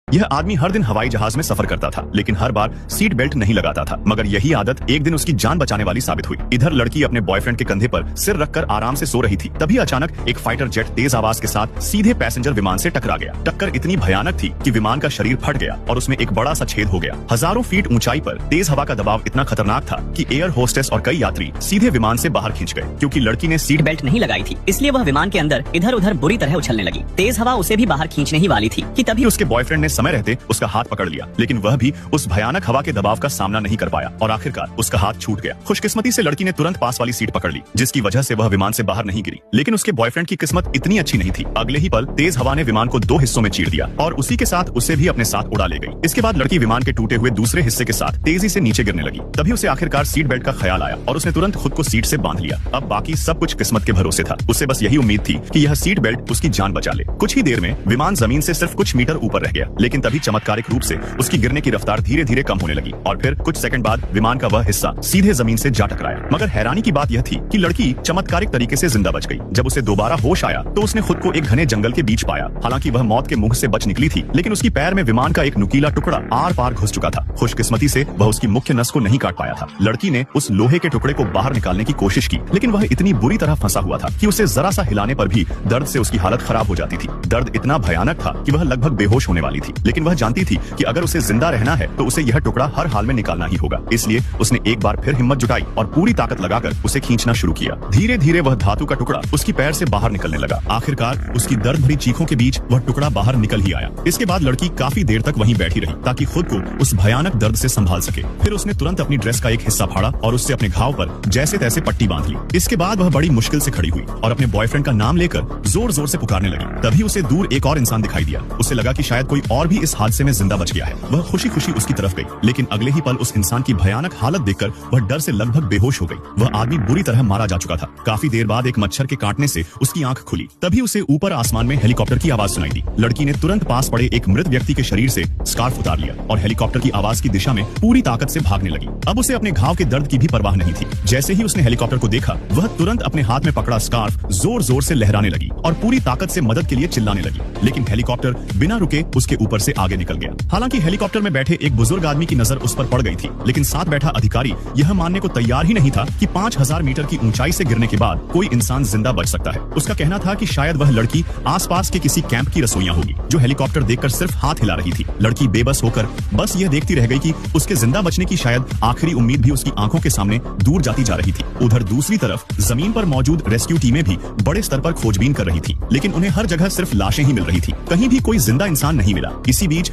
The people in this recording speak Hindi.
यह आदमी हर दिन हवाई जहाज में सफर करता था, लेकिन हर बार सीट बेल्ट नहीं लगाता था। मगर यही आदत एक दिन उसकी जान बचाने वाली साबित हुई। इधर लड़की अपने बॉयफ्रेंड के कंधे पर सिर रखकर आराम से सो रही थी। तभी अचानक एक फाइटर जेट तेज आवाज के साथ सीधे पैसेंजर विमान से टकरा गया। टक्कर इतनी भयानक थी कि विमान का शरीर फट गया और उसमें एक बड़ा सा छेद हो गया। हजारों फीट ऊंचाई पर तेज हवा का दबाव इतना खतरनाक था कि एयर होस्टेस और कई यात्री सीधे विमान से बाहर खींच गए। क्योंकि लड़की ने सीट बेल्ट नहीं लगाई थी, इसलिए वह विमान के अंदर इधर उधर बुरी तरह उछलने लगी। तेज हवा उसे भी बाहर खींचने ही वाली थी कि तभी उसके बॉयफ्रेंड ने समय रहते उसका हाथ पकड़ लिया, लेकिन वह भी उस भयानक हवा के दबाव का सामना नहीं कर पाया और आखिरकार उसका हाथ छूट गया। खुशकिस्मती से लड़की ने तुरंत पास वाली सीट पकड़ ली, जिसकी वजह से वह विमान से बाहर नहीं गिरी। लेकिन उसके बॉयफ्रेंड की किस्मत इतनी अच्छी नहीं थी। अगले ही पल तेज हवा ने विमान को दो हिस्सों में चीर दिया और उसी के साथ उसे भी अपने साथ उड़ा ले गई। इसके बाद लड़की विमान के टूटे हुए दूसरे हिस्से के साथ तेजी से नीचे गिरने लगी। तभी उसे आखिरकार सीट बेल्ट का ख्याल आया और उसने तुरंत खुद को सीट से बांध लिया। अब बाकी सब कुछ किस्मत के भरोसे था। उसे बस यही उम्मीद थी कि यह सीट बेल्ट उसकी जान बचा ले। कुछ ही देर में विमान जमीन से सिर्फ कुछ मीटर ऊपर रह गया, लेकिन तभी चमत्कारिक रूप से उसकी गिरने की रफ्तार धीरे धीरे कम होने लगी और फिर कुछ सेकंड बाद विमान का वह हिस्सा सीधे जमीन से जा टकराया। मगर हैरानी की बात यह थी कि लड़की चमत्कारिक तरीके से जिंदा बच गई। जब उसे दोबारा होश आया तो उसने खुद को एक घने जंगल के बीच पाया। हालांकि वह मौत के मुंह से बच निकली थी, लेकिन उसकी पैर में विमान का एक नुकीला टुकड़ा आर पार घुस चुका था। खुशकिस्मती से वह उसकी मुख्य नस को नहीं काट पाया था। लड़की ने उस लोहे के टुकड़े को बाहर निकालने की कोशिश की, लेकिन वह इतनी बुरी तरह फंसा हुआ था कि उसे जरा सा हिलाने पर भी दर्द से उसकी हालत खराब हो जाती थी। दर्द इतना भयानक था कि वह लगभग बेहोश होने वाली थी, लेकिन वह जानती थी कि अगर उसे जिंदा रहना है तो उसे यह टुकड़ा हर हाल में निकालना ही होगा। इसलिए उसने एक बार फिर हिम्मत जुटाई और पूरी ताकत लगाकर उसे खींचना शुरू किया। धीरे धीरे वह धातु का टुकड़ा उसकी पैर से बाहर निकलने लगा। आखिरकार उसकी दर्द भरी चीखों के बीच वह टुकड़ा बाहर निकल ही आया। इसके बाद लड़की काफी देर तक वहीं बैठी रही ताकि खुद को उस भयानक दर्द से संभाल सके। फिर उसने तुरंत अपनी ड्रेस का एक हिस्सा फाड़ा और उससे अपने घाव पर जैसे तैसे पट्टी बांध ली। इसके बाद वह बड़ी मुश्किल से खड़ी हुई और अपने बॉयफ्रेंड का नाम लेकर जोर जोर से पुकारने लगी। तभी उसे दूर एक और इंसान दिखाई दिया। उसे लगा कि शायद कोई और भी इस हादसे में जिंदा बच गया है। वह खुशी खुशी उसकी तरफ गई, लेकिन अगले ही पल उस इंसान की भयानक हालत देखकर वह डर से लगभग बेहोश हो गई। वह आदमी बुरी तरह मारा जा चुका था। काफी देर बाद एक मच्छर के काटने से उसकी आंख खुली। तभी उसे ऊपर आसमान में हेलीकॉप्टर की आवाज सुनाई दी। लड़की ने तुरंत पास पड़े एक मृत व्यक्ति के शरीर से स्कार्फ उतार लिया और हेलीकॉप्टर की आवाज की दिशा में पूरी ताकत से भागने लगी। अब उसे अपने घाव के दर्द की भी परवाह नहीं थी। जैसे ही उसने हेलीकॉप्टर को देखा, वह तुरंत अपने हाथ में पकड़ा स्कार्फ जोर जोर से लहराने लगी और पूरी ताकत से मदद के लिए चिल्लाने लगी। लेकिन हेलीकॉप्टर बिना रुके उसके ऊपर से आगे निकल गया। हालांकि हेलीकॉप्टर में बैठे एक बुजुर्ग आदमी की नजर उस पर पड़ गई थी, लेकिन साथ बैठा अधिकारी यह मानने को तैयार ही नहीं था कि 5000 मीटर की ऊंचाई से गिरने के बाद कोई इंसान जिंदा बच सकता है। उसका कहना था कि शायद वह लड़की आसपास के किसी कैंप की रसोइयां होगी जो हेलीकॉप्टर देखकर सिर्फ हाथ हिला रही थी। लड़की बेबस होकर बस यह देखती रह गई कि उसके जिंदा बचने की शायद आखिरी उम्मीद भी उसकी आंखों के सामने दूर जाती जा रही थी। उधर दूसरी तरफ जमीन पर मौजूद रेस्क्यू टीमें भी बड़े स्तर पर खोजबीन कर रही थी, लेकिन उन्हें हर जगह सिर्फ लाशें ही मिल रही थी। कहीं भी कोई जिंदा इंसान नहीं मिला। इसी बीच